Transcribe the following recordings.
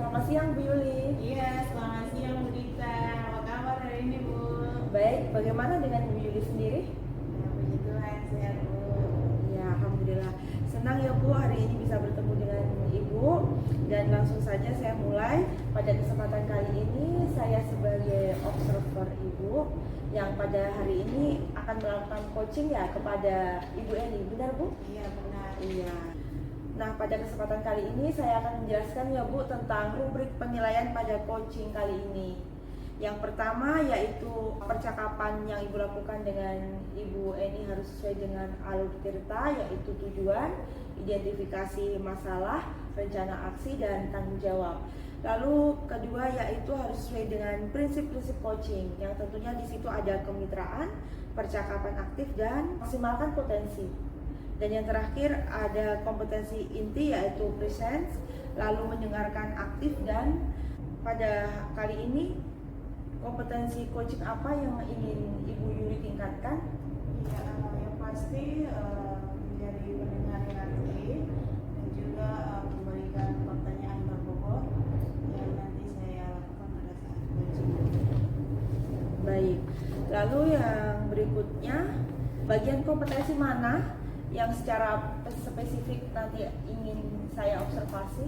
selamat siang Bu Yuli. Iya, selamat siang Bu Dita. Apa kabar hari ini Bu? Baik, bagaimana dengan Bu Yuli sendiri? Ya, puji Tuhan, sehat Bu. Ya, Alhamdulillah. Senang ya Bu hari ini bisa bertemu dengan Ibu. Dan langsung saja saya mulai. Pada kesempatan kali ini saya sebagai observer Ibu yang pada hari ini akan melakukan coaching ya kepada Ibu Eni. Benar Bu? Iya, benar. Iya. Nah, pada kesempatan kali ini saya akan menjelaskan ya Bu tentang rubrik penilaian pada coaching kali ini. Yang pertama yaitu percakapan yang Ibu lakukan dengan Ibu Eni harus sesuai dengan alur cerita, yaitu tujuan, identifikasi masalah, rencana aksi, dan tanggung jawab. Lalu kedua yaitu harus sesuai dengan prinsip-prinsip coaching, yang tentunya di situ ada kemitraan, percakapan aktif, dan maksimalkan potensi. Dan yang terakhir ada kompetensi inti yaitu presence, lalu mendengarkan aktif, dan pada kali ini kompetensi coaching apa yang ingin Ibu Yuli tingkatkan? Iya, yang pasti menjadi pendengar yang aktif dan juga memberikan pertanyaan berbobot yang nanti saya lakukan pada saat coaching. Baik, lalu yang berikutnya bagian kompetensi mana yang secara spesifik nanti ingin saya observasi?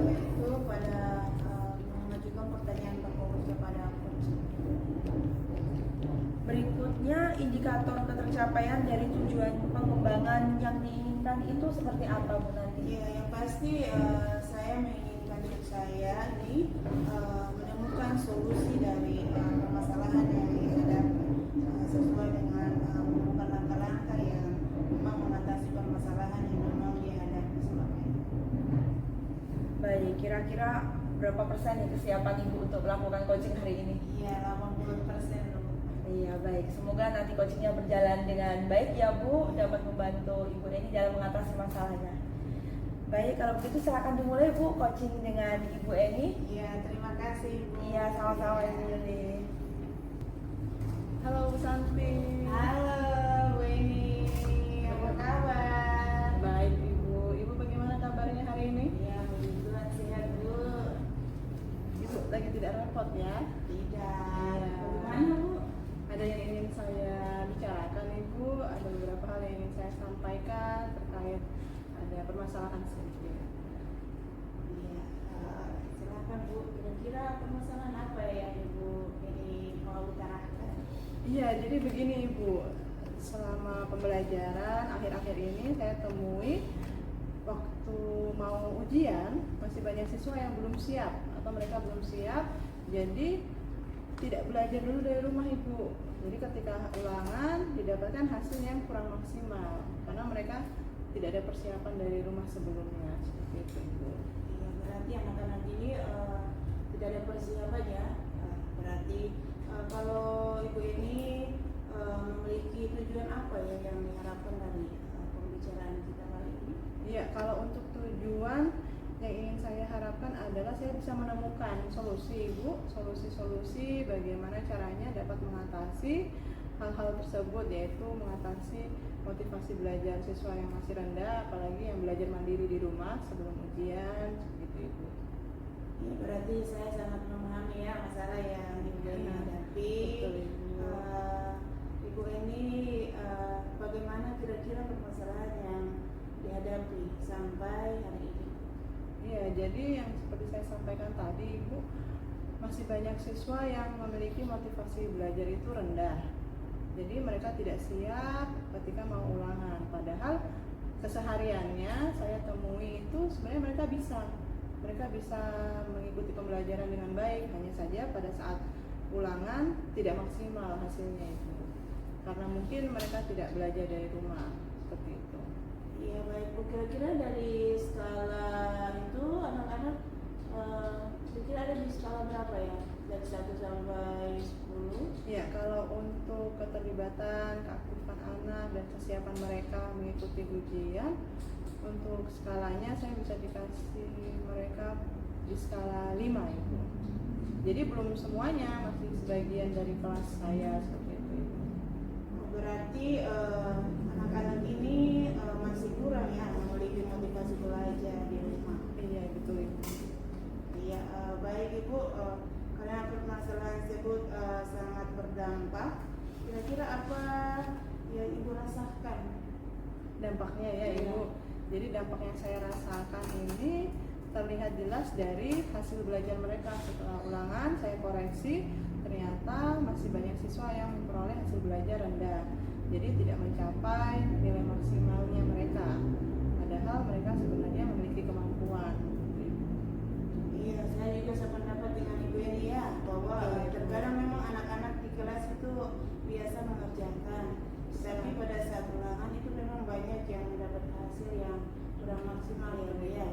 Yaitu pada mengajukan pertanyaan berbobot kepada coach. Berikutnya indikator ketercapaian dari tujuan pengembangan yang diinginkan itu seperti apa Bu nanti? Iya, yang pasti saya menginginkan coach saya ini menemukan solusi dari permasalahan yang dihadapi sesuai dengan menemukan langkah-langkah yang memang mengatasi permasalahan yang memang dihadapi selama ini. Baik, kira-kira berapa persen nih kesiapan Ibu untuk melakukan coaching hari ini? Iya, 80% loh. Iya, baik. Semoga nanti coachingnya berjalan dengan baik ya Bu, dapat membantu Ibu Eni dalam mengatasi masalahnya. Baik, kalau begitu silakan dimulai Bu coaching dengan Ibu Eni. Iya, terima kasih Bu. Iya, sama-sama Ibu Yuli. Halo Bu Santi. Halo Bu Eni, apa kabar? Baik Ibu. Ibu bagaimana kabarnya hari ini? Iya, puji Tuhan sehat Bu. Ibu lagi tidak repot ya? Tidak. Iya. Bagaimana Bu? Ada yang ingin saya bicarakan Ibu, ada beberapa hal yang ingin saya sampaikan terkait ada permasalahan sedikit. Iya, silakan Bu. Kira-kira permasalahan apa yang Ibu ini mau utarakan? Iya, jadi begini Ibu. Selama pembelajaran akhir-akhir ini saya temui waktu mau ujian masih banyak siswa yang belum siap atau mereka belum siap, jadi tidak belajar dulu dari rumah Ibu. Jadi ketika ulangan didapatkan hasil yang kurang maksimal karena mereka tidak ada persiapan dari rumah sebelumnya, seperti itu Ibu. Iya, berarti anak-anak ini tidak ada persiapan ya. Berarti kalau Ibu ini memiliki tujuan apa ya yang diharapkan dari pembicaraan kita kali ini? Iya, kalau untuk tujuan yang ingin saya harapkan adalah saya bisa menemukan solusi Ibu, solusi-solusi bagaimana caranya dapat mengatasi hal-hal tersebut, yaitu mengatasi motivasi belajar siswa yang masih rendah, apalagi yang belajar mandiri di rumah sebelum ujian, seperti itu Ibu. Ya, berarti saya sangat memahami ya masalah yang Ibu ini hadapi. Betul Ibu. Ibu ini bagaimana kira-kira permasalahan yang dihadapi sampai hari ini? Iya, jadi yang seperti saya sampaikan tadi Ibu, masih banyak siswa yang memiliki motivasi belajar itu rendah. Jadi mereka tidak siap ketika mau ulangan. Padahal kesehariannya saya temui itu sebenarnya mereka bisa mengikuti pembelajaran dengan baik. Hanya saja pada saat ulangan tidak maksimal hasilnya itu. Karena mungkin mereka tidak belajar dari rumah, seperti itu. Iya baik Bu, kira-kira dari skala itu anak-anak kira-kira ada di skala berapa ya? Dari 1 sampai 10? Ya, kalau untuk keterlibatan, keaktifan anak dan kesiapan mereka mengikuti ujian, untuk skalanya saya bisa dikasih mereka di skala 5 Ibu. Jadi belum semuanya, masih sebagian dari kelas saya seperti itu Ibu. Berarti anak-anak ini masih kurang ya memiliki motivasi belajar di rumah. Iya, betul Ibu. tersebut sangat berdampak. Kira-kira apa yang Ibu rasakan? Dampaknya ya Ibu. Jadi dampak yang saya rasakan ini terlihat jelas dari hasil belajar mereka. Setelah ulangan saya koreksi, ternyata masih banyak siswa yang memperoleh hasil belajar rendah. Jadi tidak mencapai nilai maksimalnya mereka. Padahal mereka sebenarnya memiliki kemampuan. Iya, saya juga sependapat dengan Ibu ini ya, bahwa terkadang memang anak-anak di kelas itu biasa mengerjakan, tapi pada saat ulangan itu memang banyak yang mendapat hasil yang kurang maksimal ya Bu ya.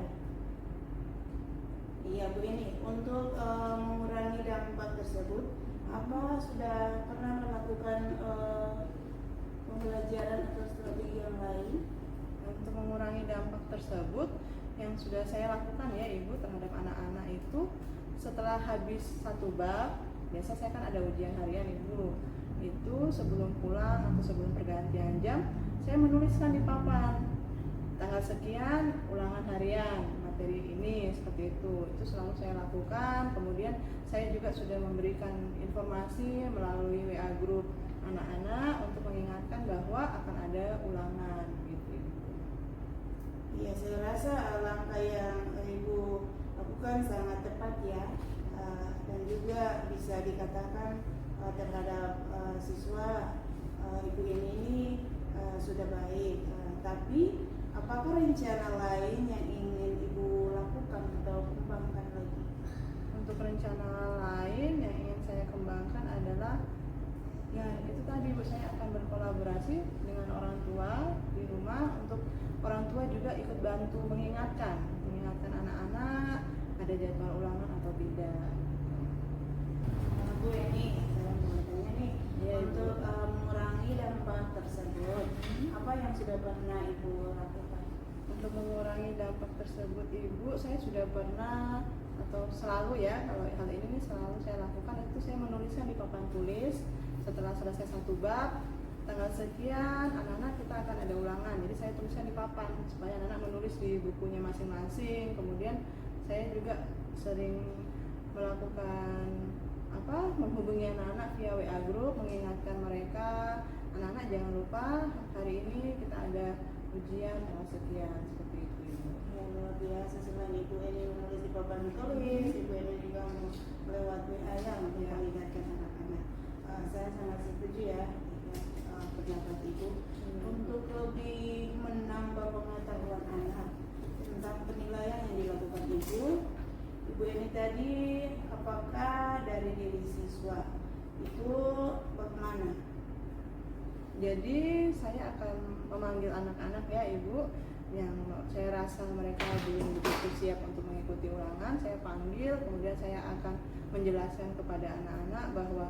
Iya Bu, ini untuk mengurangi dampak tersebut, apa sudah pernah melakukan pembelajaran atau strategi yang lain? Untuk mengurangi dampak tersebut, yang sudah saya lakukan ya Ibu terhadap anak-anak itu, setelah habis satu bab, biasa saya kan ada ujian harian Ibu. Itu sebelum pulang atau sebelum pergantian jam, saya menuliskan di papan tanggal sekian ulangan harian materi ini, seperti itu selalu saya lakukan. Kemudian saya juga sudah memberikan informasi melalui WA grup anak-anak untuk mengingatkan bahwa akan ada ulangan gitu. Iya, saya rasa langkah yang Ibu lakukan sangat tepat ya, dan juga bisa dikatakan terhadap siswa Ibu ini sudah baik. Tapi apakah rencana lain yang ingin Ibu lakukan atau kembangkan lagi? Untuk rencana lain yang ingin saya kembangkan adalah ya itu tadi Bu, saya akan berkolaborasi dengan orang tua di rumah untuk orang tua juga ikut bantu mengingatkan anak-anak ada jadwal ulangan atau tidak. Bu, ini saya mau bertanya nih, Ya, untuk mengurangi dampak tersebut, apa yang sudah pernah Ibu lakukan? Untuk mengurangi dampak tersebut Ibu, saya sudah pernah atau selalu ya, kalau hal ini nih selalu saya lakukan, itu saya menuliskan di papan tulis setelah selesai satu bab, tanggal sekian anak-anak kita akan ada ulangan. Jadi saya tuliskan di papan supaya anak-anak menulis di bukunya masing-masing. Kemudian saya juga sering melakukan menghubungi anak-anak via WA group, mengingatkan mereka, anak-anak jangan lupa hari ini kita ada ujian tanggal sekian, seperti itu Ibu. Ya, luar biasa. Selain Ibu ini menulis di papan tulis, Ibu ini juga lewat WA ya untuk mengingatkan anak-anak. Saya sangat setuju ya dengan pendapat Ibu. Untuk lebih menambah pengetahuan anak tentang penilaian yang dilakukan Ibu ini tadi, apakah dari diri siswa itu bagaimana? Jadi saya akan memanggil anak-anak ya Ibu yang saya rasa mereka belum begitu siap untuk mengikuti ulangan. Saya panggil, kemudian saya akan menjelaskan kepada anak-anak bahwa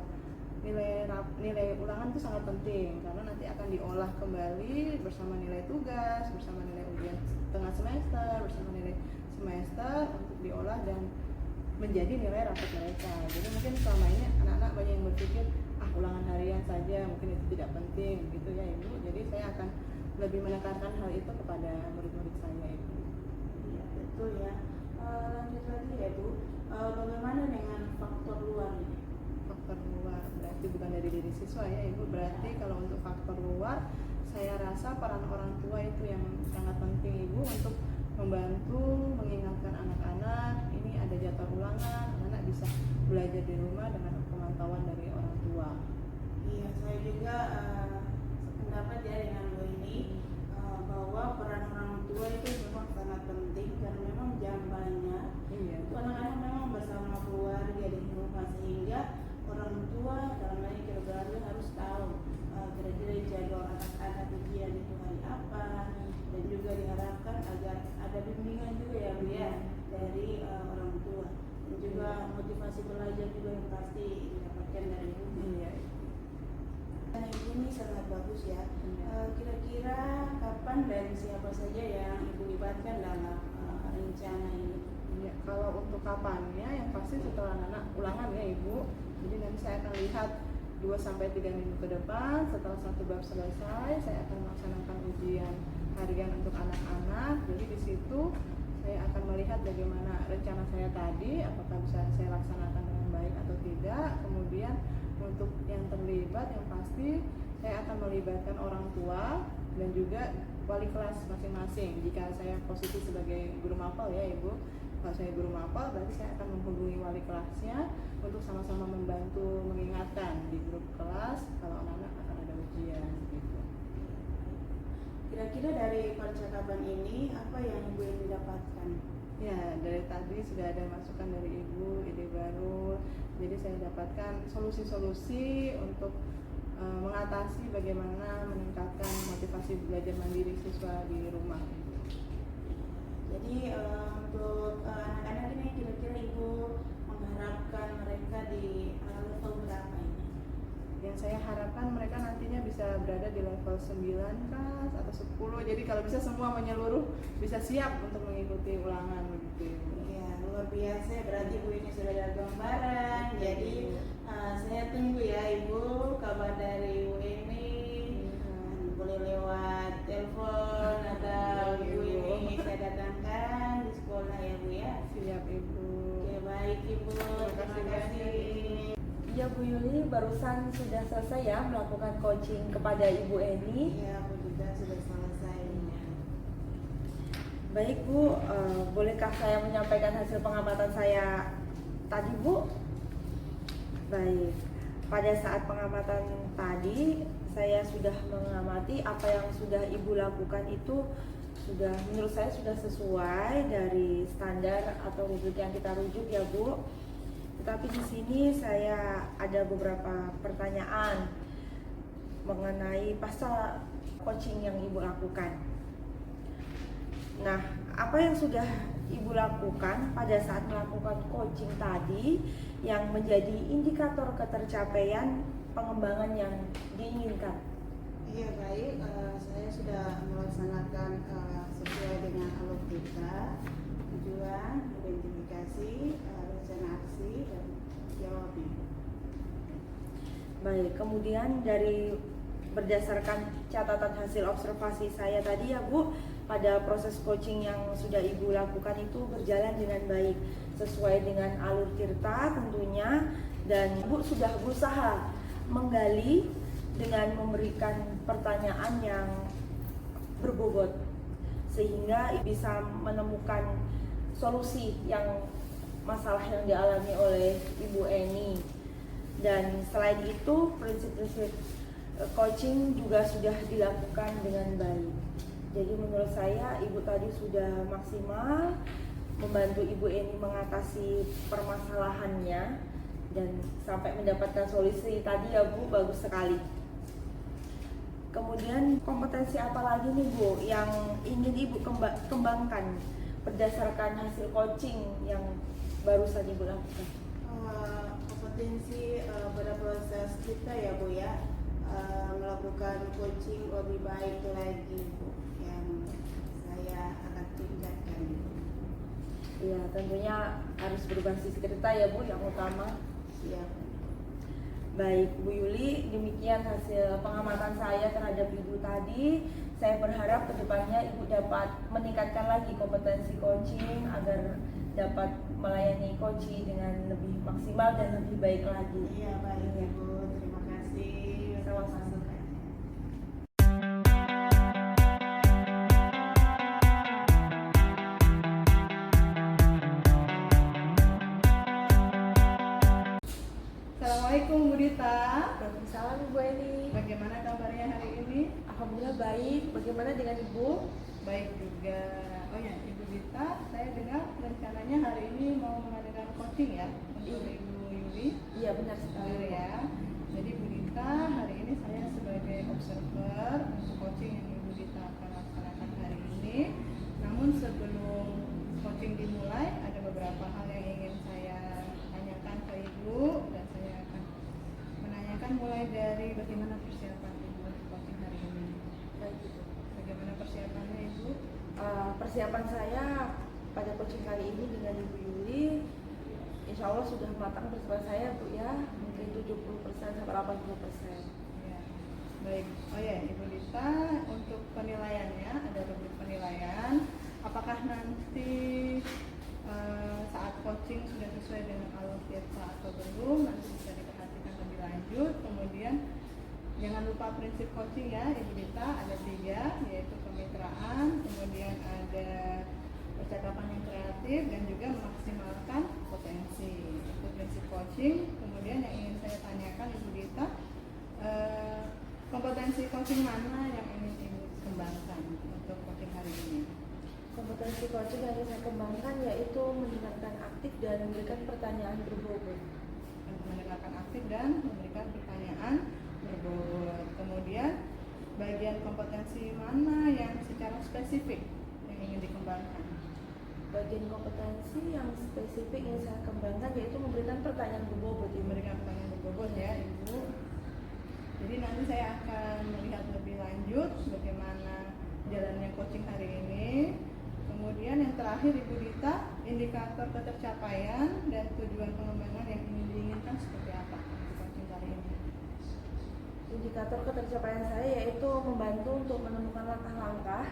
nilai ulangan itu sangat penting karena nanti akan diolah kembali bersama nilai tugas, bersama nilai ujian tengah semester, bersama nilai semester untuk diolah dan menjadi nilai rapot mereka. Jadi mungkin selama ini anak-anak banyak yang berpikir ulangan harian saja mungkin itu tidak penting gitu ya Ibu. Jadi saya akan lebih menekankan hal itu kepada murid-murid saya Ibu. Iya betul ya. Lanjut lagi ya Bu, bagaimana dengan faktor luar ini? Faktor luar berarti bukan dari diri siswa ya Ibu. Berarti kalau untuk faktor luar, saya rasa peran orang tua itu yang sangat penting Ibu untuk membantu mengingatkan anak-anak ini ada jadwal ulangan, anak-anak bisa belajar di rumah dengan pemantauan dari orang tua. Iya, saya juga sependapat ya dengan Bu ini, bahwa peran orang tua itu memang sangat penting karena memang jam banyak. Iya. Anak-anak memang bersama keluarga di rumah, sehingga orang tua dalam hal ini keluarga harus tahu kira-kira jadwal anak-anak ujian itu hari apa, dan juga diharapkan agar ada bimbingan juga ya Bu ya dari orang tua, dan juga motivasi belajar juga yang pasti didapatkan dari rumah. Iya. Dan ini sangat bagus ya. Kira-kira kapan dan siapa saja yang Ibu libatkan dalam rencana ini? Ya, kalau untuk kapannya yang pasti setelah anak ulangan ya Ibu. Jadi nanti saya akan lihat 2-3 minggu ke depan setelah satu bab selesai, saya akan melaksanakan ujian harian untuk anak-anak. Jadi di situ saya akan melihat bagaimana rencana saya tadi, apakah bisa saya laksanakan dengan baik atau tidak. Kemudian untuk yang terlibat, yang pasti saya akan melibatkan orang tua dan juga wali kelas masing-masing. Jika saya posisi sebagai guru mapel ya Ibu, kalau saya guru mapel berarti saya akan menghubungi wali kelasnya untuk sama-sama membantu mengingatkan di grup kelas kalau anak-anak akan ada ujian gitu. Kira-kira dari percakapan ini apa yang Ibu yang didapatkan? Ya, dari tadi sudah ada masukan dari Ibu, ide baru. Jadi saya dapatkan solusi-solusi untuk mengatasi bagaimana meningkatkan motivasi belajar mandiri siswa di rumah. Jadi untuk anak-anak ini kira-kira Ibu mengharapkan mereka di level berapa ini? Yang saya harapkan mereka nantinya bisa berada di level 9 kah atau 10. Jadi kalau bisa semua menyeluruh, bisa siap untuk mengikuti ulangan begitu. Ya, luar biasa. Berarti Ibu ini sudah ada gambaran. Jadi saya tunggu ya Ibu kabar dari Ibu ini. Boleh lewat telepon atau Ibu ini saya datangkan di sekolah ya Bu ya. Siap Ibu. Oke, baik Ibu. Terima kasih. Ya Bu Yuli, barusan sudah selesai ya melakukan coaching kepada Ibu Eni. Ya, Bu juga sudah selesai. Baik Bu, bolehkah saya menyampaikan hasil pengamatan saya tadi Bu? Baik, pada saat pengamatan tadi saya sudah mengamati apa yang sudah Ibu lakukan itu sudah menurut saya sudah sesuai dari standar atau rubrik yang kita rujuk ya Bu. Tetapi di sini saya ada beberapa pertanyaan mengenai pasal coaching yang Ibu lakukan. Nah, apa yang sudah Ibu lakukan pada saat melakukan coaching tadi yang menjadi indikator ketercapaian pengembangan yang diinginkan? Iya baik, saya sudah melaksanakan sesuai dengan alur kita, tujuan, identifikasi, rencana aksi, dan jawabnya. Baik, kemudian dari berdasarkan catatan hasil observasi saya tadi ya Bu, pada proses coaching yang sudah Ibu lakukan itu berjalan dengan baik sesuai dengan alur tirta tentunya, dan Ibu sudah berusaha menggali dengan memberikan pertanyaan yang berbobot sehingga bisa menemukan solusi yang masalah yang dialami oleh Ibu Eni. Dan selain itu prinsip-prinsip coaching juga sudah dilakukan dengan baik. Jadi menurut saya Ibu tadi sudah maksimal membantu Ibu Eni mengatasi permasalahannya dan sampai mendapatkan solusi tadi ya Bu, bagus sekali. Kemudian kompetensi apa lagi nih Bu yang ingin Ibu kembangkan berdasarkan hasil coaching yang barusan Ibu lakukan? Kompetensi pada proses kita ya Bu ya, melakukan coaching lebih baik lagi Bu, yang saya akan tingkatkan. Iya, tentunya harus berbasis cerita ya Bu yang utama. Siap. Baik Bu Yuli, demikian hasil pengamatan saya terhadap Ibu tadi. Saya berharap kedepannya Ibu dapat meningkatkan lagi kompetensi coaching agar dapat melayani coaching dengan lebih maksimal dan lebih baik lagi. Iya baik Ya. Ibu, terima kasih. Sama-sama. Masukannya. Assalamualaikum Bu Dita. Waalaikumsalam Ibu Eni. Bagaimana kabarnya hari ini? Alhamdulillah baik. Bagaimana dengan Ibu? Baik juga. Oh ya, Ibu Dita, saya dengar rencananya hari ini mau mengadakan coaching ya untuk Iya. Ibu Yuli. Iya benar sekali Benar ya. Jadi Bu Dita, hari ini saya sebagai observer untuk coaching yang Ibu Dita akan laksanakan hari ini. Namun sebelum coaching dimulai, ada beberapa hal yang ingin saya tanyakan ke Ibu, dan saya akan menanyakan mulai dari bagaimana persiapan Ibu untuk coaching hari ini. Baik, Ibu. Bagaimana persiapannya Ibu? Persiapan saya pada coaching kali ini dengan Ibu Yuli insya Allah sudah matang bersama saya Bu ya, mungkin 70% sampai 80%. Ya, baik. Oh ya, Ibu Dita, untuk penilaiannya ada rubrik penilaian. Apakah nanti saat coaching sudah sesuai dengan alur tirta atau belum, nanti bisa diperhatikan lebih lanjut. Kemudian jangan lupa prinsip coaching ya Ibu Dita, ada 3, yaitu kemitraan, kemudian ada percakapan yang kreatif, dan juga memaksimalkan potensi. Itu prinsip coaching. Kemudian yang ingin saya tanyakan Ibu Dita, kompetensi coaching mana yang ingin Ibu kembangkan untuk coaching hari ini? Kompetensi coaching yang ingin saya kembangkan yaitu mendengarkan aktif dan memberikan pertanyaan berbobot. Mendengarkan aktif dan memberikan pertanyaan berbobot. Kemudian bagian kompetensi mana yang secara spesifik yang ingin dikembangkan? Bagian kompetensi yang spesifik yang saya kembangkan yaitu memberikan pertanyaan berbobot. Memberikan pertanyaan berbobot ya Ibu. Jadi nanti saya akan melihat lebih lanjut bagaimana jalannya coaching hari ini. Kemudian yang terakhir Ibu Dita, indikator ketercapaian dan tujuan pengembangan yang ingin diinginkan seperti apa untuk coaching kali ini? Indikator ketercapaian saya yaitu membantu untuk menemukan langkah-langkah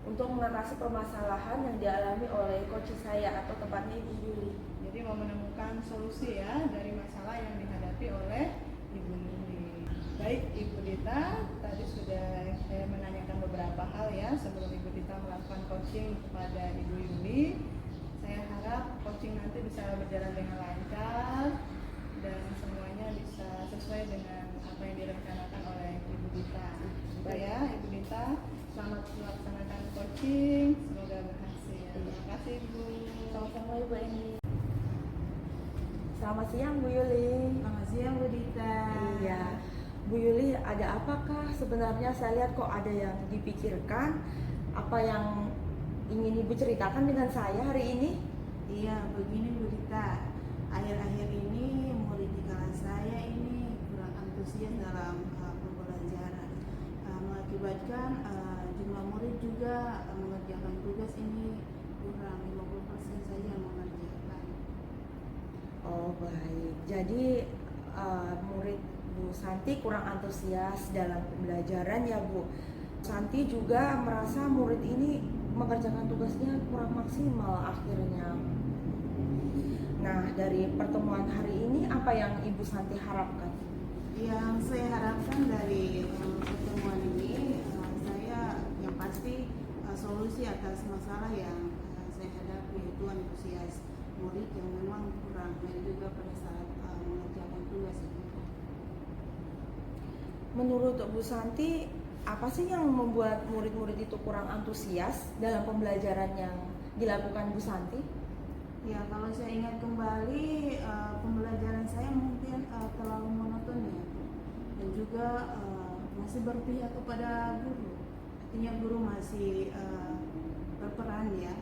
untuk mengatasi permasalahan yang dialami oleh coach saya atau tepatnya Ibu Yuli. Jadi mau menemukan solusi ya dari masalah yang dihadapi oleh Ibu Yuli. Baik Ibu Dita, tadi sudah saya menanyakan beberapa hal ya sebelum Ibu Dita melakukan coaching kepada Ibu Yuli. Saya harap coaching nanti bisa berjalan dengan lancar dan semuanya bisa sesuai dengan apa yang direncanakan oleh Ibu Dita. Baik ya Ibu Dita, selamat melaksanakan coaching, semoga berhasil. Terima kasih Ibu. Sama-sama Ibu Eni. Selamat siang Bu Yuli. Selamat siang Bu Dita. Iya. Bu Yuli, ada apakah sebenarnya? Saya lihat kok ada yang dipikirkan. Apa yang ingin Ibu ceritakan dengan saya hari ini? Iya, begini Bu Dita. Akhir-akhir ini murid di kelas saya ini kurang antusias dalam pembelajaran. Mengakibatkan jumlah murid juga mengerjakan tugas ini kurang 50% saja yang mengerjakan. Oh baik. Jadi murid Bu Santi kurang antusias dalam pembelajaran ya Bu. Santi juga merasa murid ini mengerjakan tugasnya kurang maksimal akhirnya. Nah, dari pertemuan hari ini apa yang Ibu Santi harapkan? Yang saya harapkan dari pertemuan ini, saya yang pasti solusi atas masalah yang saya hadapi, yaitu antusias murid yang memang kurang, dan juga pada saat mengerjakan tugas itu. Menurut Bu Santi, apa sih yang membuat murid-murid itu kurang antusias dalam pembelajaran yang dilakukan Bu Santi? Ya, kalau saya ingat kembali, pembelajaran saya mungkin terlalu monoton ya, dan juga masih berpihak kepada guru. Artinya guru masih berperan ya,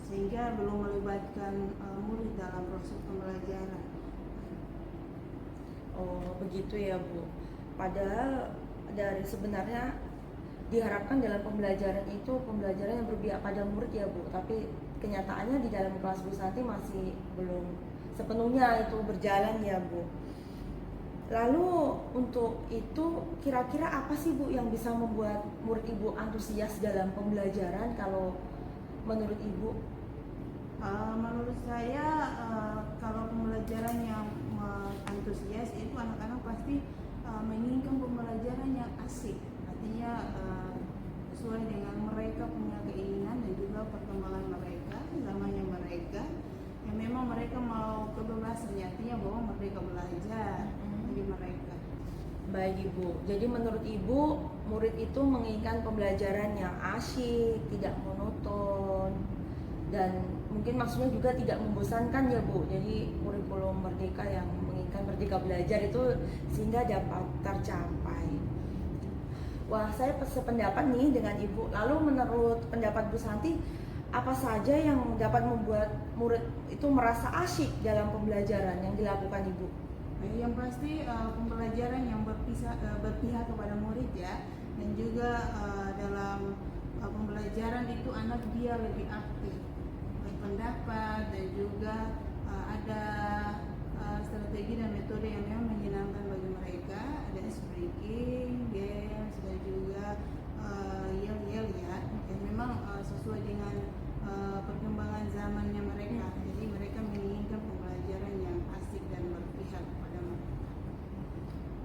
sehingga belum melibatkan murid dalam proses pembelajaran. Oh, begitu ya Bu. Padahal dari sebenarnya diharapkan dalam pembelajaran itu pembelajaran yang berpihak pada murid ya Bu, tapi kenyataannya di dalam kelas Bu Santi masih belum sepenuhnya itu berjalan ya Bu. Lalu untuk itu kira-kira apa sih Bu yang bisa membuat murid Ibu antusias dalam pembelajaran kalau menurut Ibu? Menurut saya kalau pembelajaran yang antusias itu anak-anak pasti menginginkan pembelajaran yang asik, artinya sesuai dengan mereka punya keinginan dan juga perkembangan mereka, zamannya mereka, yang memang mereka mau kebebasan, artinya bahwa mereka belajar bagi mereka. Baik Ibu, jadi menurut Ibu murid itu menginginkan pembelajaran yang asyik, tidak monoton, dan mungkin maksudnya juga tidak membosankan ya Bu. Jadi kurikulum merdeka yang menginginkan merdeka belajar itu sehingga dapat tercapai. Wah, saya sependapat nih dengan Ibu. Lalu menurut pendapat Bu Santi, apa saja yang dapat membuat murid itu merasa asyik dalam pembelajaran yang dilakukan Ibu? Yang pasti pembelajaran yang berpihak kepada murid ya, dan juga dalam pembelajaran itu anak dia lebih aktif berpendapat, dan juga ada strategi dan metode yang memang menyenangkan bagi mereka, ada speaking, games, dan juga yel-yel ya, yang memang sesuai dengan perkembangan zamannya mereka. Jadi mereka menginginkan pembelajaran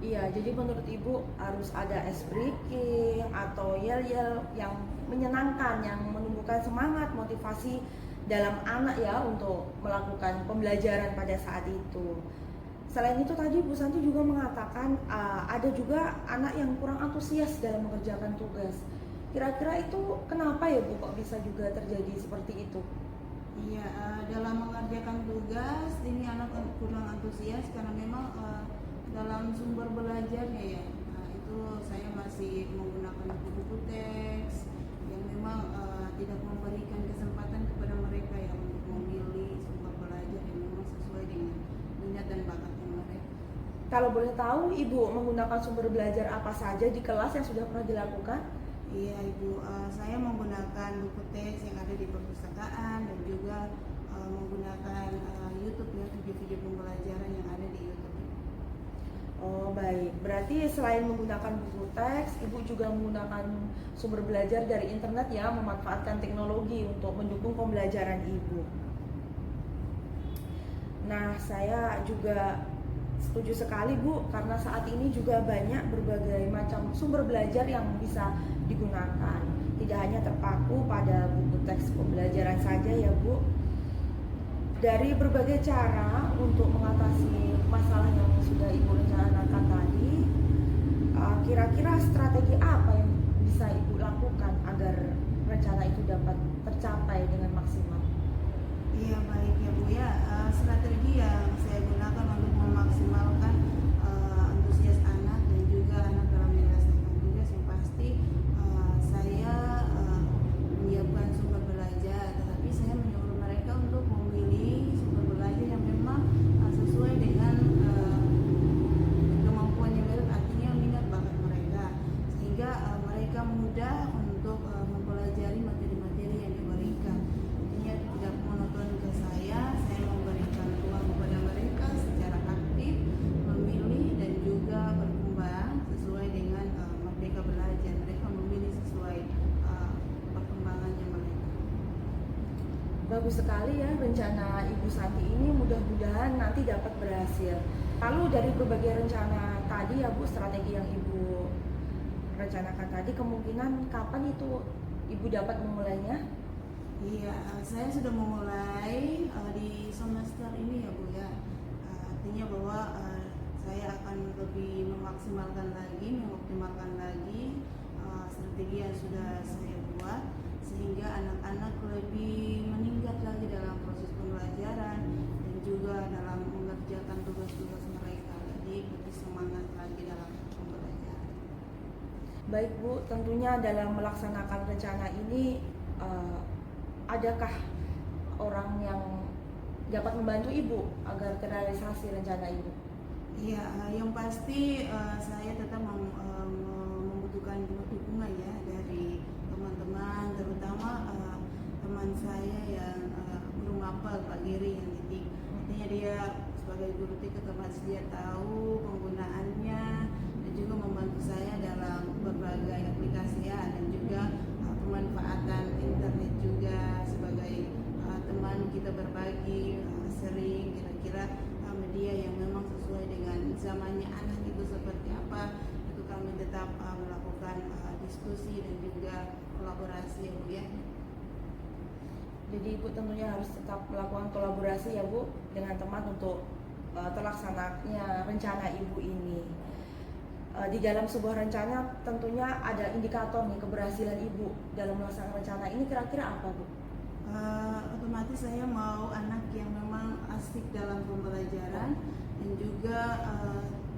Iya, jadi menurut Ibu harus ada ice breaking atau yel-yel yang menyenangkan, yang menumbuhkan semangat, motivasi dalam anak ya untuk melakukan pembelajaran pada saat itu. Selain itu tadi Bu Santi juga mengatakan ada juga anak yang kurang antusias dalam mengerjakan tugas. Kira-kira itu kenapa ya Bu kok bisa juga terjadi seperti itu? Iya, dalam mengerjakan tugas ini anak kurang antusias karena memang dalam sumber belajarnya ya, itu saya masih menggunakan buku teks yang memang tidak memberikan kesempatan kepada mereka yang untuk memilih sumber belajar yang memang sesuai dengan minat dan bakatnya mereka. Kalau boleh tahu Ibu menggunakan sumber belajar apa saja di kelas yang sudah pernah dilakukan? Iya Ibu, saya menggunakan buku teks yang ada di perpustakaan dan juga menggunakan YouTube ya, video-video pembelajaran yang ada di YouTube. Oh baik, berarti selain menggunakan buku teks, Ibu juga menggunakan sumber belajar dari internet ya, memanfaatkan teknologi untuk mendukung pembelajaran Ibu. Nah, saya juga setuju sekali Bu, karena saat ini juga banyak berbagai macam sumber belajar yang bisa digunakan. Tidak hanya terpaku pada buku teks pembelajaran saja ya Bu. Dari berbagai cara untuk mengatasi masalah yang sudah Ibu rencanakan tadi, kira-kira strategi apa yang bisa Ibu lakukan agar rencana itu dapat tercapai dengan maksimal? Iya baik ya Bu ya, strategi yang saya gunakan untuk memaksimalkan antusias anak dan juga anak dalam menyelesaikan tugas yang pasti saya menyiapkan sumber belajar, tetapi saya menyuruh mereka untuk memilih sumber belajar yang memang sesuai dengan kemampuannya mereka, artinya minat bakat mereka, sehingga mereka mudah untuk mempelajari materi-materi yang diberikan. Artinya tidak monoton ke saya memberikan ruang kepada mereka secara aktif memilih dan juga berkembang sesuai dengan merdeka belajar. Mereka memilih sesuai perkembangannya mereka. Bagus sekali ya rencana Ibu Santi ini, mudah-mudahan nanti dapat berhasil. Lalu dari berbagai rencana tadi ya Bu, strategi yang Ibu rencanakan tadi, kemungkinan kapan itu Ibu dapat memulainya? Iya, saya sudah memulai di semester ini ya Bu ya. Artinya bahwa saya akan lebih memaksimalkan lagi, mengoptimalkan lagi strategi yang sudah saya buat, sehingga anak-anak lebih meningkat lagi dalam proses pembelajaran dan juga dalam mengerjakan tugas-tugas mereka. Jadi lebih semangat lagi dalam pembelajaran. Baik Bu, tentunya dalam melaksanakan rencana ini adakah orang yang dapat membantu Ibu agar terrealisasi rencana Ibu? Iya, yang pasti saya tetap membutuhkan dukungan ya dari teman-teman, terutama teman saya yang belum hafal Pak Giri yang titik. Artinya dia sebagai guru TK otomatis dia tahu penggunaannya dan juga membantu saya dalam berbagai aplikasi ya, dan juga pemanfaatan internet juga sebagai teman kita berbagi sering kira-kira media yang memang sesuai dengan zamannya anak itu seperti apa, itu kami tetap melakukan diskusi dan juga kolaborasi ya Bu ya. Jadi Ibu tentunya harus tetap melakukan kolaborasi ya Bu dengan teman untuk terlaksananya rencana Ibu ini. Di dalam sebuah rencana tentunya ada indikator nih keberhasilan Ibu dalam melaksanakan rencana ini, kira-kira apa Bu? Otomatis saya mau anak yang memang asik dalam pembelajaran dan juga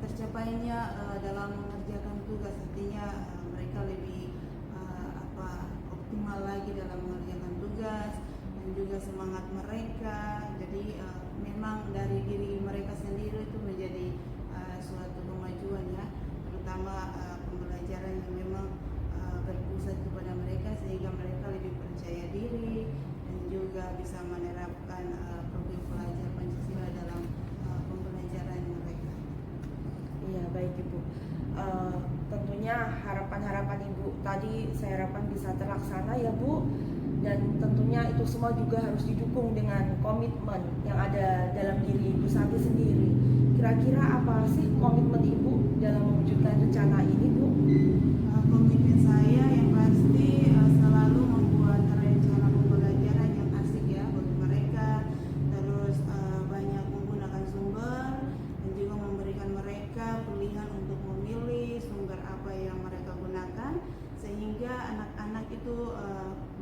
tercapainya dalam mengerjakan tugas, artinya mereka lebih optimal lagi dalam mengerjakan tugas dan juga semangat mereka. Jadi memang dari diri mereka sendiri itu menjadi suatu kemajuan ya, terutama pembelajaran yang memang berpusat kepada mereka sehingga mereka lebih percaya diri dan juga bisa menerapkan program pelajar Pancasila dalam pembelajaran mereka. Iya baik Ibu. Tentunya harapan-harapan Ibu tadi saya harapkan bisa terlaksana ya Bu, dan tentunya itu semua juga harus didukung dengan komitmen yang ada dalam diri Ibu Santi sendiri. kira-kira apa sih komitmen Ibu dalam mewujudkan rencana ini, Bu? Komitmen saya yang pasti selalu membuat rencana pembelajaran yang asik ya bagi mereka, terus banyak menggunakan sumber dan juga memberikan mereka pilihan untuk memilih sumber apa yang mereka gunakan, sehingga anak-anak itu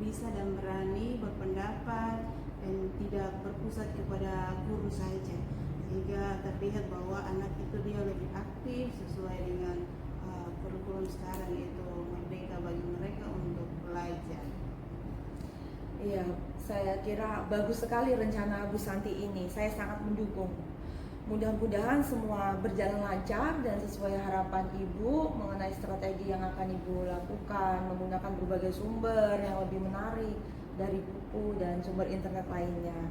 bisa dan berani berpendapat dan tidak berpusat kepada guru saja, sehingga terlihat bahwa anak itu dia lebih aktif sesuai dengan kurikulum sekarang, yaitu merdeka bagi mereka untuk belajar. Iya, saya kira bagus sekali rencana Bu Santi ini. Saya sangat mendukung. Mudah-mudahan semua berjalan lancar dan sesuai harapan Ibu mengenai strategi yang akan Ibu lakukan, menggunakan berbagai sumber yang lebih menarik dari buku dan sumber internet lainnya.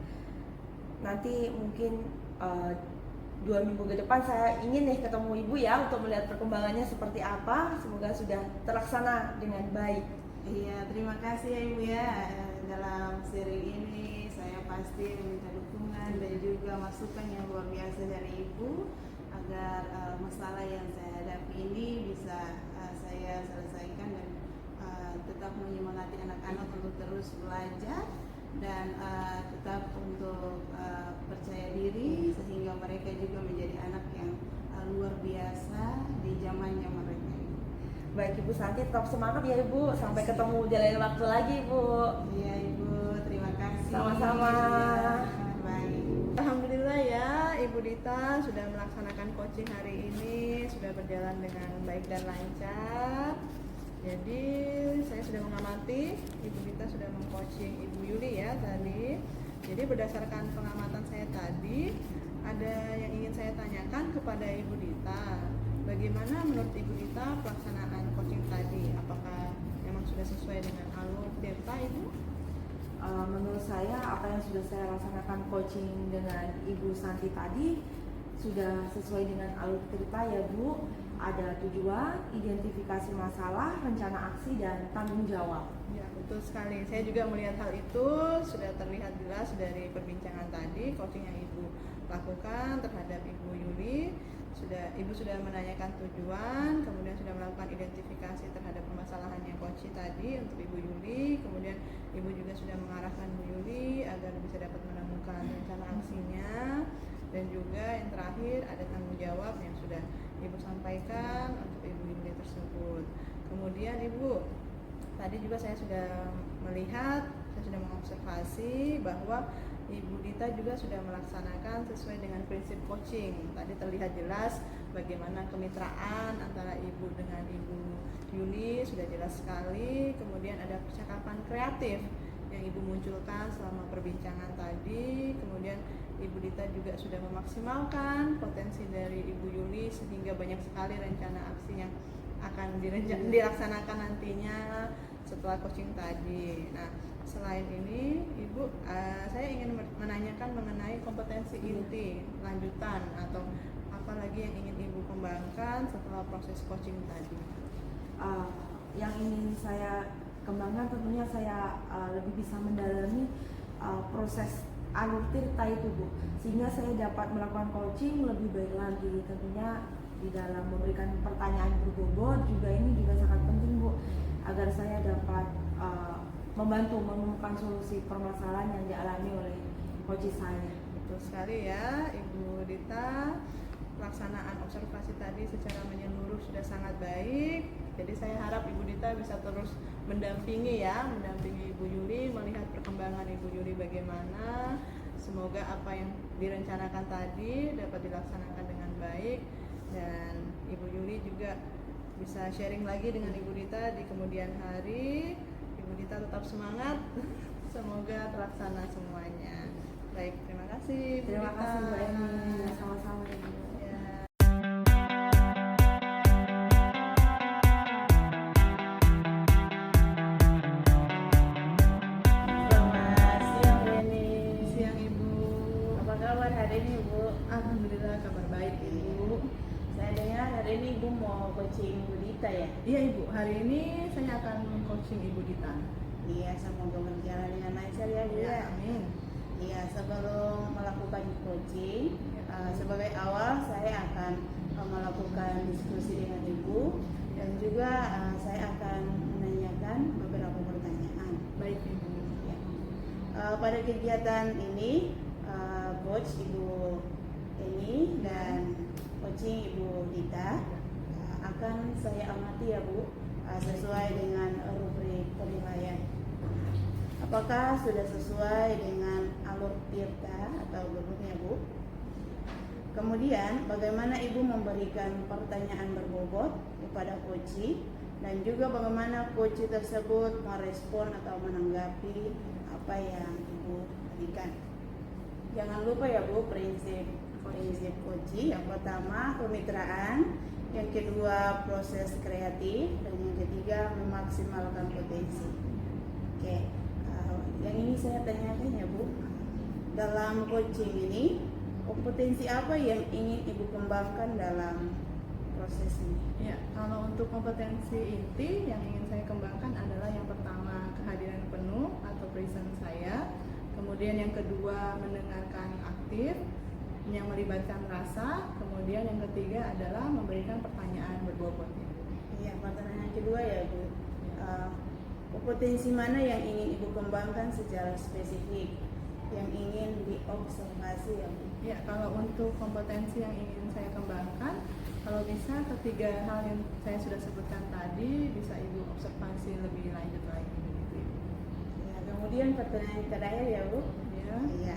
Nanti mungkin 2 minggu ke depan saya ingin nih ketemu Ibu ya untuk melihat perkembangannya seperti apa. Semoga sudah terlaksana dengan baik. Iya, terima kasih ya Ibu ya. Dalam seri ini saya pasti meminta dukungan dan juga masukan yang luar biasa dari Ibu agar masalah yang saya hadapi ini bisa saya selesaikan dan tetap menyemangati anak-anak untuk terus belajar dan tetap untuk percaya diri sehingga mereka juga menjadi anak yang luar biasa di zamannya mereka. Baik Ibu Santi, tetap semangat ya Ibu. Sampai ketemu di lain waktu lagi Bu. Iya Ibu, terima kasih. Sama-sama. Baik. Alhamdulillah ya, Ibu Dita sudah melaksanakan coaching hari ini, sudah berjalan dengan baik dan lancar. Jadi saya sudah mengamati Ibu Dita sudah mengcoaching Ibu Yuli ya tadi. Jadi berdasarkan pengamatan saya tadi, ada yang ingin saya tanyakan kepada Ibu Dita. Bagaimana menurut Ibu Dita pelaksanaan coaching tadi? Apakah memang sudah sesuai dengan alur Tirta Ibu? Menurut saya apa yang sudah saya laksanakan coaching dengan Ibu Santi tadi sudah sesuai dengan alur cerita ya Bu. Ada tujuan, identifikasi masalah, rencana aksi, dan tanggung jawab. Ya, betul sekali. Saya juga melihat hal itu sudah terlihat jelas dari perbincangan tadi, coaching yang Ibu lakukan terhadap Ibu Yuli. Ibu sudah menanyakan tujuan, kemudian sudah melakukan identifikasi terhadap permasalahan yang coaching tadi untuk Ibu Yuli, kemudian Ibu juga sudah mengarahkan Bu Yuli agar bisa dapat menemukan rencana aksinya, dan juga yang terakhir ada tanggung jawab yang sudah Ibu sampaikan untuk Ibu Yuli tersebut. Kemudian Ibu, tadi juga saya sudah melihat, saya sudah mengobservasi bahwa Ibu Dita juga sudah melaksanakan sesuai dengan prinsip coaching. Tadi terlihat jelas bagaimana kemitraan antara Ibu dengan Ibu Yuli sudah jelas sekali. Kemudian ada percakapan kreatif yang Ibu munculkan selama perbincangan tadi. Kemudian Ibu Dita juga sudah memaksimalkan potensi dari Ibu Yuli sehingga banyak sekali rencana aksi yang akan dilaksanakan nantinya setelah coaching tadi. Nah, selain ini Ibu, saya ingin menanyakan mengenai kompetensi inti lanjutan atau apa lagi yang ingin Ibu kembangkan setelah proses coaching tadi. Yang ingin saya kembangkan tentunya saya lebih bisa mendalami proses alur tirta itu Bu, sehingga saya dapat melakukan coaching lebih baik lagi. Tentunya di dalam memberikan pertanyaan berbobot juga ini juga sangat penting Bu, agar saya dapat membantu menemukan solusi permasalahan yang dialami oleh coach saya. Betul sekali ya Ibu Dita, pelaksanaan observasi tadi secara menyeluruh sudah sangat baik. Jadi saya harap Ibu Dita bisa terus mendampingi Ibu Yuli, melihat perkembangan Ibu Yuli bagaimana. Semoga apa yang direncanakan tadi dapat dilaksanakan dengan baik, dan Ibu Yuli juga bisa sharing lagi dengan Ibu Dita di kemudian hari. Ibu Dita tetap semangat, semoga terlaksana semuanya. Baik, terima kasih Bu Terima Dita. kasih Bu Eni, sama-sama Ibu. Ya. Selamat siang Bu Eni. Siang Ibu. Apa kabar hari ini Bu? Alhamdulillah kabar baik Ibu. Saya dengar hari ini Ibu mau coaching Bu Dita ya? Iya Ibu, hari ini saya akan coaching Ibu Dita. Iya, semoga berjalan dengan lancar ya Bu ya. Amin. Iya, sebelum melakukan coaching, sebagai awal saya akan melakukan diskusi dengan Ibu dan juga saya akan menanyakan beberapa pertanyaan. Baik Ibu. Ya. Pada kegiatan ini, coach Ibu Eni dan coaching Ibu Dita akan saya amati ya Bu, sesuai dengan rubrik penilaian. Apakah sudah sesuai dengan alur tirta atau bentuknya Bu? Kemudian bagaimana Ibu memberikan pertanyaan berbobot kepada coach dan juga bagaimana coach tersebut merespon atau menanggapi apa yang Ibu berikan. Jangan lupa ya Bu, prinsip coach. Yang pertama kemitraan, yang kedua proses kreatif, dan yang ketiga memaksimalkan potensi. Oke, yang ini saya tanyakan ya Bu, dalam coaching ini kompetensi apa yang ingin Ibu kembangkan dalam proses ini? Ya, kalau untuk kompetensi inti yang ingin saya kembangkan adalah yang pertama kehadiran penuh atau presence saya, kemudian yang kedua mendengarkan aktif yang melibatkan rasa, kemudian yang ketiga adalah memberikan pertanyaan berbobot. Iya, pertanyaan kedua ya Bu, kompetensi mana yang ingin Ibu kembangkan secara spesifik, yang ingin diobservasi ya Bu? Ya, kalau untuk kompetensi yang ingin saya kembangkan, kalau bisa ketiga hal yang saya sudah sebutkan tadi bisa Ibu observasi lebih lanjut lagi begitu. Ya, kemudian pertanyaan terakhir ya Bu. Ya. Iya,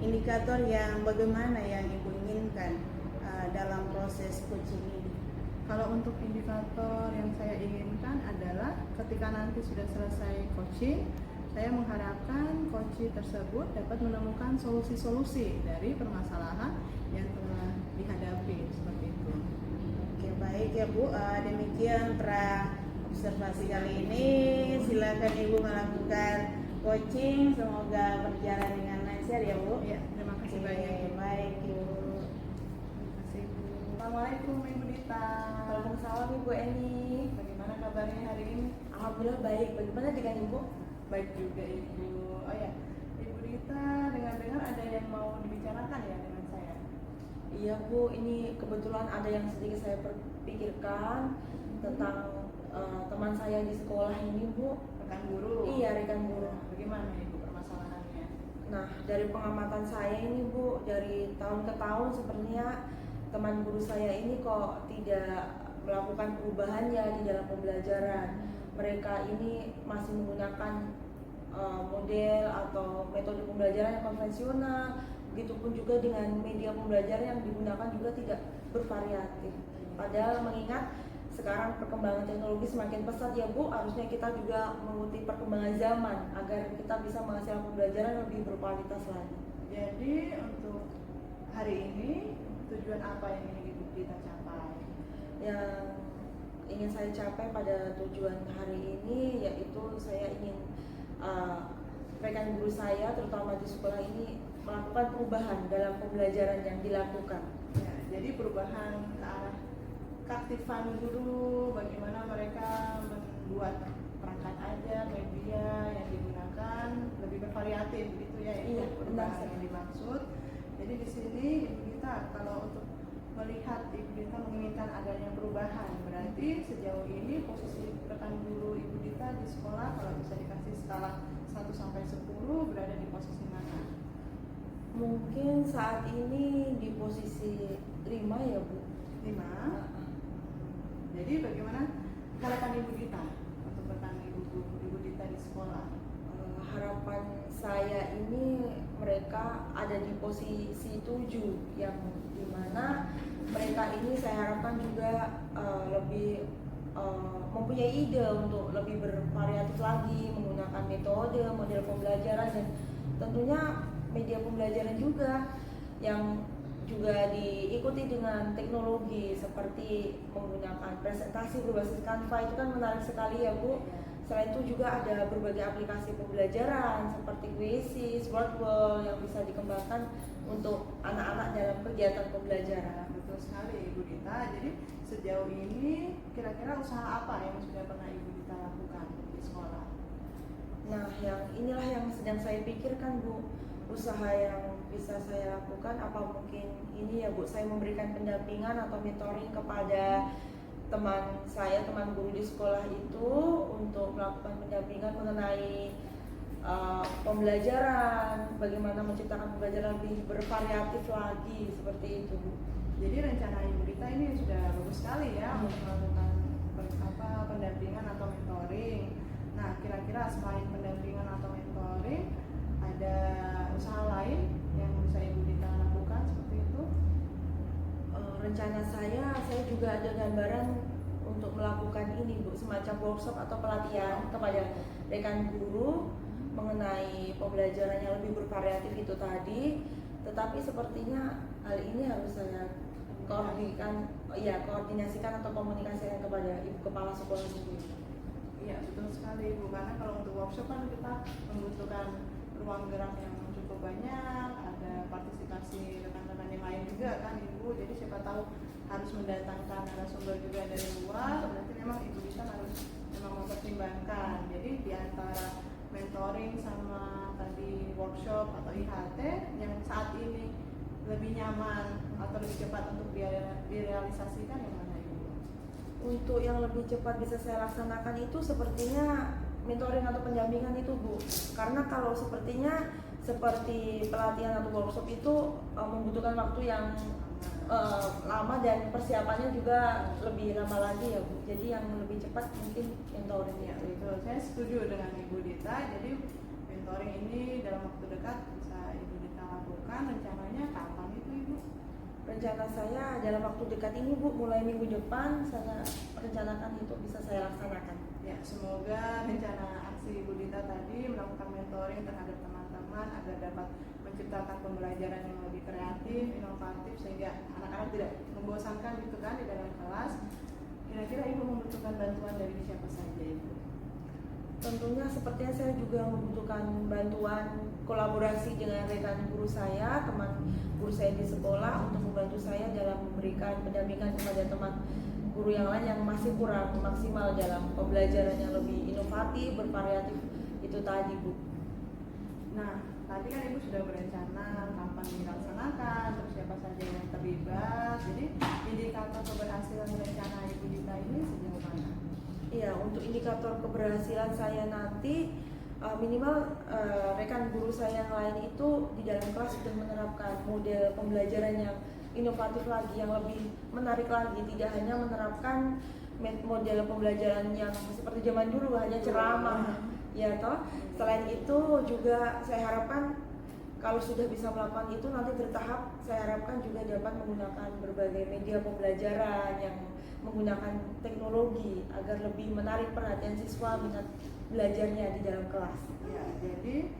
indikator yang bagaimana yang Ibu inginkan dalam proses coaching ini? Kalau untuk indikator yang saya inginkan adalah ketika nanti sudah selesai coaching, saya mengharapkan coach tersebut dapat menemukan solusi-solusi dari permasalahan yang telah dihadapi seperti itu. Oke, baik ya Bu, demikian pra observasi kali ini. Silakan Ibu melakukan coaching, semoga berjalan dengan lancar ya Bu. Ya, terima kasih Oke, banyak. baik Ibu. Terima kasih Bu. Assalamualaikum Ibu Dita. Waalaikumsalam Ibu Eni. Bagaimana kabarnya hari ini? Alhamdulillah baik. Bagaimana dengan Ibu? Baik juga Ibu. Oh ya, Ibu Dita dengar-dengar ada yang mau dibicarakan ya dengan saya. Iya Bu, ini kebetulan ada yang sedikit saya pikirkan tentang teman saya di sekolah ini Bu. Rekan guru. Iya, rekan guru. Bagaimana Ibu permasalahannya? Nah, dari pengamatan saya ini Bu, dari tahun ke tahun sepertinya teman guru saya ini kok tidak melakukan perubahannya di dalam pembelajaran. Mereka ini masih menggunakan model atau metode pembelajaran yang konvensional. Begitupun juga dengan media pembelajaran yang digunakan juga tidak bervariatif. Padahal mengingat sekarang perkembangan teknologi semakin pesat ya Bu, harusnya kita juga mengikuti perkembangan zaman agar kita bisa menghasilkan pembelajaran yang lebih berkualitas lagi. Jadi untuk hari ini tujuan apa yang ingin Ibu Dita capai? Yang ingin saya capai pada tujuan hari ini yaitu saya ingin rekan guru saya terutama di sekolah ini melakukan perubahan dalam pembelajaran yang dilakukan. Ya, jadi perubahan ke arah keaktifan guru, bagaimana mereka membuat perangkat ajar, media yang digunakan lebih bervariatif gitu ya, itu Iya, perubahan benar. yang dimaksud. Jadi di sini Ibu Dita kalau untuk melihat Ibu Dita menginginkan adanya perubahan, berarti sejauh ini posisi rekan guru Ibu Dita di sekolah kalau bisa dikasih skala 1 sampai 10 berada di posisi mana? Mungkin saat ini di posisi 5 ya Bu. 5. Jadi bagaimana harapan Ibu Dita untuk rekan Ibu Dita di sekolah? Harapan saya ini mereka ada di posisi 7 yang dimana mereka ini saya harapkan juga lebih mempunyai ide untuk lebih bervariatif lagi menggunakan metode, model pembelajaran dan tentunya media pembelajaran juga yang juga diikuti dengan teknologi seperti menggunakan presentasi berbasis Canva. Itu kan menarik sekali ya Bu. Selain itu juga ada berbagai aplikasi pembelajaran seperti Quizzes, Wordwall yang bisa dikembangkan untuk anak-anak dalam kegiatan pembelajaran. Betul sekali Ibu Dita. Jadi sejauh ini kira-kira usaha apa yang sudah pernah Ibu Dita lakukan di sekolah? Nah, yang inilah yang sedang saya pikirkan Bu, usaha yang bisa saya lakukan, apa mungkin ini ya Bu, saya memberikan pendampingan atau mentoring kepada teman saya, teman guru di sekolah itu untuk melakukan pendampingan mengenai pembelajaran, bagaimana menciptakan pembelajaran lebih bervariatif lagi, seperti itu Bu. Jadi rencana Ibu Dita ini sudah bagus sekali ya untuk melakukan pendampingan atau mentoring. Nah, kira-kira selain pendampingan atau mentoring, ada usaha lain yang bisa Ibu Dita lakukan seperti itu? Rencana saya juga ada gambaran untuk melakukan ini Bu, semacam workshop atau pelatihan kepada rekan guru mengenai pembelajaran yang lebih bervariatif itu tadi. Tetapi sepertinya hal ini harus saya koordinasikan atau komunikasikan kepada Ibu Kepala Sekolah sendiri. Iya, betul sekali Ibu, karena kalau untuk workshop kan kita membutuhkan ruang gerak yang cukup banyak, ada partisipasi rekan-rekan yang lain juga kan Ibu, jadi siapa tahu harus mendatangkan narasumber juga dari luar, berarti memang Ibu Dita harus memang mempertimbangkan. Jadi di antara mentoring sama tadi workshop atau IHT yang saat ini lebih nyaman atau lebih cepat untuk direalisasikan yang mana Ibu? Untuk yang lebih cepat bisa saya laksanakan itu sepertinya mentoring atau pendampingan itu Bu, karena kalau sepertinya seperti pelatihan atau workshop itu membutuhkan waktu yang lama dan persiapannya juga lebih lama lagi ya Bu. Jadi yang lebih cepat mungkin mentoring Ya itu. betul, saya setuju dengan Ibu Dita. Jadi mentoring ini dalam waktu dekat bisa Ibu Dita lakukan. Rencananya kapan itu Ibu? Rencana saya dalam waktu dekat ini Bu, mulai minggu depan saya rencanakan itu bisa saya laksanakan. Ya, semoga rencana aksi Ibu Dita tadi melakukan mentoring terhadap teman-teman agar dapat menciptakan pembelajaran yang lebih kreatif, inovatif, sehingga anak-anak tidak membosankan gitu kan di dalam kelas. Kira-kira Ibu membutuhkan bantuan dari siapa saja Ibu? Tentunya sepertinya saya juga membutuhkan bantuan kolaborasi dengan rekan guru saya, teman guru saya di sekolah untuk membantu saya dalam memberikan pendampingan kepada teman guru yang lain yang masih kurang maksimal dalam pembelajaran yang lebih inovatif, bervariatif itu tadi Bu. Nah, tadi kan Ibu sudah berencana kapan dilaksanakan, terus siapa saja yang terlibat. Jadi indikator keberhasilan rencana Ibu Dita ini sejauh mana? Iya, untuk indikator keberhasilan saya nanti minimal rekan guru saya yang lain itu di dalam kelas sudah menerapkan model pembelajaran yang inovatif lagi, yang lebih menarik lagi, tidak hanya menerapkan model pembelajaran yang seperti zaman dulu hanya ceramah, ya toh. Selain itu juga saya harapkan kalau sudah bisa melakukan itu nanti bertahap saya harapkan juga dapat menggunakan berbagai media pembelajaran yang menggunakan teknologi agar lebih menarik perhatian siswa minat belajarnya di dalam kelas. Ya, jadi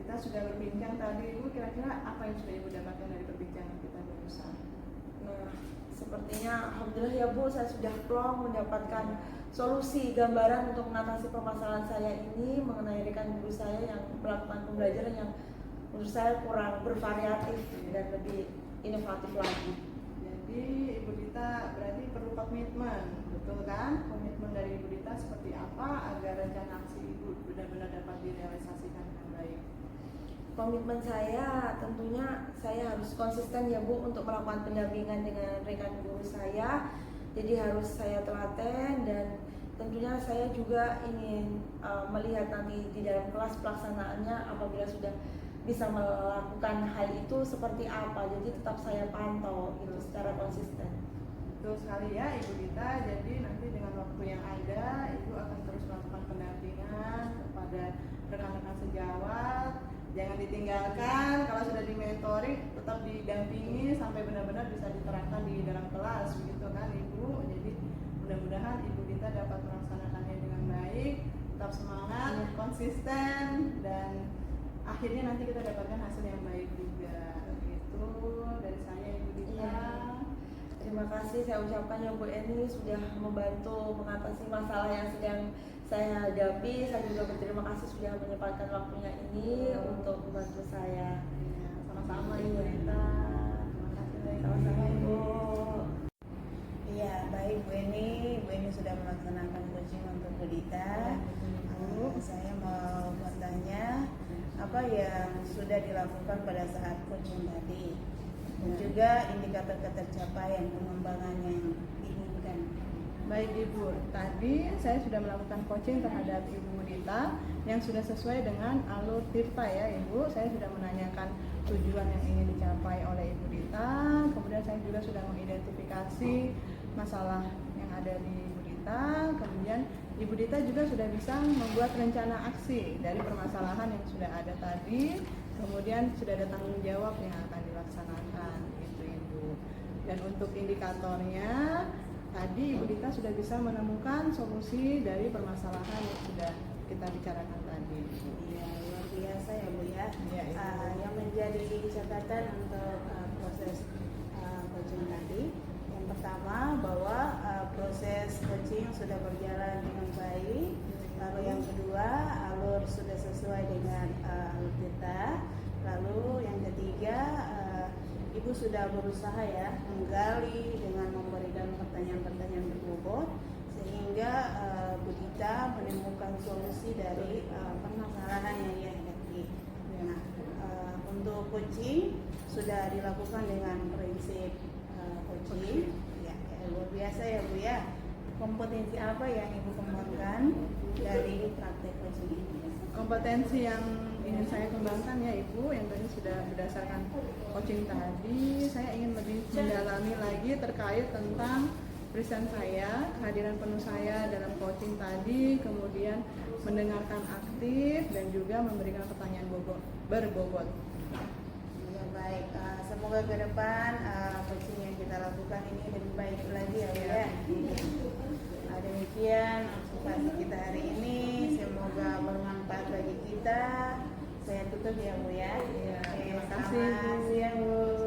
kita sudah berbincang tadi Ibu, kira-kira apa yang sudah Ibu dapatkan dari perbincangan kita barusan? Nah, sepertinya alhamdulillah ya Bu, saya sudah plong mendapatkan solusi gambaran untuk mengatasi permasalahan saya ini mengenai rekan guru saya yang melakukan pembelajaran yang menurut saya kurang bervariatif dan lebih inovatif lagi. Jadi Ibu Dita berarti perlu komitmen, betul kan? Komitmen dari Ibu Dita seperti apa agar rencana aksi Ibu benar-benar dapat direalisasikan dengan baik? Komitmen saya tentunya saya harus konsisten ya Bu untuk melakukan pendampingan dengan rekan guru saya. Jadi harus saya telaten dan tentunya saya juga ingin melihat nanti di dalam kelas pelaksanaannya apabila sudah bisa melakukan hal itu seperti apa. Jadi tetap saya pantau itu secara konsisten. Betul sekali ya Ibu Dita. Jadi nanti dengan waktu yang ada Ibu akan terus melakukan pendampingan kepada rekan-rekan sejawat. Jangan ditinggalkan, kalau sudah di mentoring tetap didampingi sampai benar-benar bisa diterapkan di dalam kelas, begitu kan Ibu. Jadi mudah-mudahan Ibu Dita dapat melaksanakannya dengan baik, tetap semangat, konsisten, dan akhirnya nanti kita dapatkan hasil yang baik juga. Itu dari saya Ibu Dita. Iya. Terima kasih saya ucapkan ya Bu Eni sudah membantu mengatasi masalah yang sedang saya hadapi. Saya juga berterima kasih sudah menyempatkan waktunya ini untuk membantu saya. Ya, sama-sama Ibu Dita. Terima kasih. Sama-sama Ibu. Iya, baik Bu Eni sudah melaksanakan coaching untuk Bu Dita. Saya mau bertanya, apa yang sudah dilakukan pada saat coaching tadi, dan juga indikator ketercapaian pengembangan yang diinginkan. Baik Ibu, tadi saya sudah melakukan coaching terhadap Ibu Dita yang sudah sesuai dengan alur Tirta ya Ibu. Saya sudah menanyakan tujuan yang ingin dicapai oleh Ibu Dita, kemudian saya juga sudah mengidentifikasi masalah yang ada di Ibu Dita, kemudian Ibu Dita juga sudah bisa membuat rencana aksi dari permasalahan yang sudah ada tadi, kemudian sudah ada tanggung jawab yang akan dilaksanakan gitu Ibu. Dan untuk indikatornya tadi Ibu Dita sudah bisa menemukan solusi dari permasalahan yang sudah kita bicarakan tadi. Iya, luar biasa ya Bu ya. Iya, Ibu. Yang menjadi catatan untuk proses coaching tadi, yang pertama bahwa proses coaching sudah berjalan dengan baik. Lalu yang kedua, alur sudah sesuai dengan alur kita. Lalu yang ketiga, Ibu sudah berusaha ya menggali dengan memberikan pertanyaan-pertanyaan berbobot sehingga Bu Dita menemukan solusi dari permasalahan yang ia hadapi. Nah, untuk coaching sudah dilakukan dengan prinsip coaching. Ya, luar biasa ya Bu ya. Kompetensi apa yang Ibu kembangkan dari praktek coaching ini? Kompetensi yang ingin saya kembangkan ya Ibu, yang tadi sudah berdasarkan coaching tadi, saya ingin lebih mendalami lagi terkait tentang present saya, kehadiran penuh saya dalam coaching tadi, kemudian mendengarkan aktif dan juga memberikan pertanyaan berbobot. Ya, baik, semoga ke depan coaching yang kita lakukan ini lebih baik lagi ya Bu ya. Demikian observasi kita hari ini, semoga bermanfaat bagi kita. Saya tutup ya Bu ya. Iya, terima kasih, Selamat Bu. siang Bu.